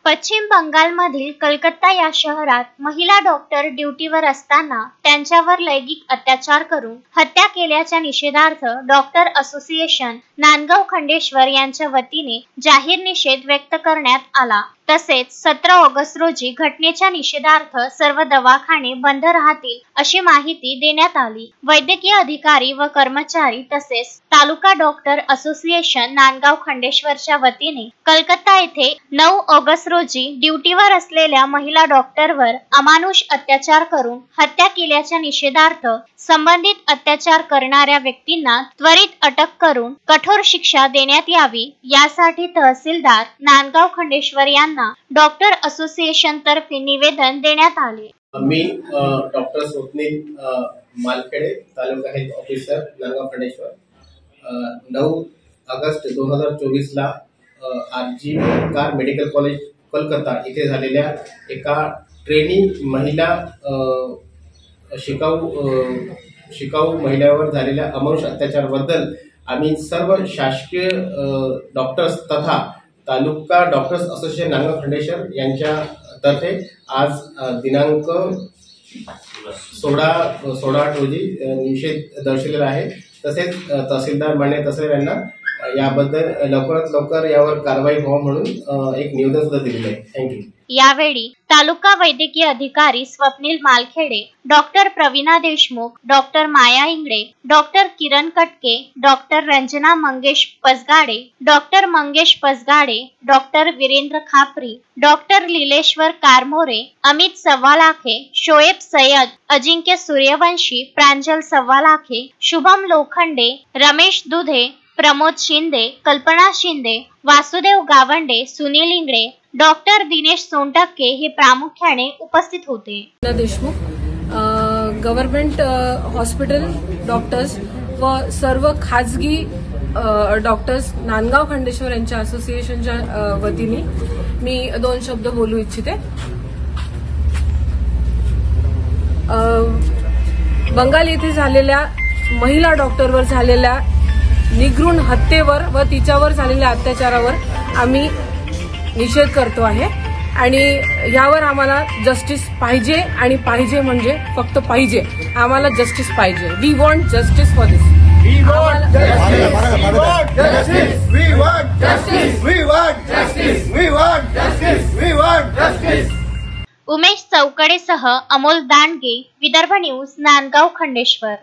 पश्चिम बंगालमधील कलकत्ता या शहरात महिला डॉक्टर ड्युटीवर असताना त्यांच्यावर लैंगिक अत्याचार करून हत्या केल्याच्या निषेधार्थ डॉक्टर असोसिएशन नांदगाव खंडेश्वर यांच्या वतीने जाहीर निषेध व्यक्त करण्यात आला। तसेच 17 ऑगस्ट रोजी घटनेच्या निषेधार्थ सर्व दवाखाने बंद राहतील अशी माहिती देण्यात आली। वैद्यकीय अधिकारी व कर्मचारी तसेच तालुका डॉक्टर असोसिएशन नांदगाव खंडेश्वरच्या वतीने कलकत्ता येथे 9 ऑगस्ट रोजी ड्युटीवर असलेल्या महिला डॉक्टरवर अमानुष अत्याचार करून हत्या केल्याच्या निषेधार्थ संबंधित अत्याचार करणाऱ्या व्यक्तींना त्वरित अटक करून कठोर शिक्षा देण्यात यावी यासाठी तहसीलदार नांदगाव खंडेश्वर यांना डॉक्टर असोसिएशन तर्फे निवेदन देण्यात आले। मी doctor Swapnil Malkhede taluka health officer Nandgaon Khandeshwar 9 August 2024 ला RG Kar medical college Kolkata इथे झालेल्या एका ट्रेनी महिला शिकाऊ महिलावर झालेल्या अमानुष अत्याचाराबद्दल आम्ही सर्व शासकीय डॉक्टर्स तथा तालुका डॉक्टर्स असोसिएशन नांदगाव खंडेश्वर यांच्या तर्फे आज दिनांक 16 रोजी निषेध दर्शवलेला आहे। तसेच तहसीलदार मान्य तसेच यांना याबद्दल लवकरात लवकर यावर कारवाई व्हावी म्हणून एक निवेदन सुद्धा दिलेले आहे। थँक्यू। यावेळी तालुका वैद्यकीय अधिकारी Swapnil Malkhede, doctor Praveena Deshmukh, doctor Maya Ingale, doctor Kiran Katke, doctor Ranjana Mangesh Pasgade, doctor Mangesh Pasgade, doctor Virendra Khapri, doctor Leeleshwar Karmore, Amit Savvalakhe, Shoaib Sayyad, Ajinkya Suryavanshi, Pranjal Savvalakhe, Shubham Lokhande, Ramesh Dudhe, Pramod Shinde, Kalpana Shinde, Vasudev Gawande, Sunil Ingale, doctor Dinesh Sontakke हे प्रामुख्याने उपस्थित होते। देशमुख गव्हर्नमेंट हॉस्पिटल डॉक्टर्स व सर्व खाजगी डॉक्टर्स नांदगाव खंडेश्वर यांच्या असोसिएशनच्या वतीने मी 2 शब्द बोलू इच्छिते। बंगाल येथे झालेल्या महिला डॉक्टरवर झालेल्या निगृण हत्येवर व तिच्यावर झालेल्या अत्याचारावर आम्ही निषेध करतो आहे आणि यावर आम्हाला जस्टिस पाहिजे आणि पाहिजे म्हणजे फक्त पाहिजे, आम्हाला जस्टिस पाहिजे। We want justice for this. We want justice. We want justice. We want justice. We want justice. We want justice. We want justice. Umesh चौकडेसह अमोल दांडगे, विदर्भ न्यूज, नांदगाव खंडेश्वर।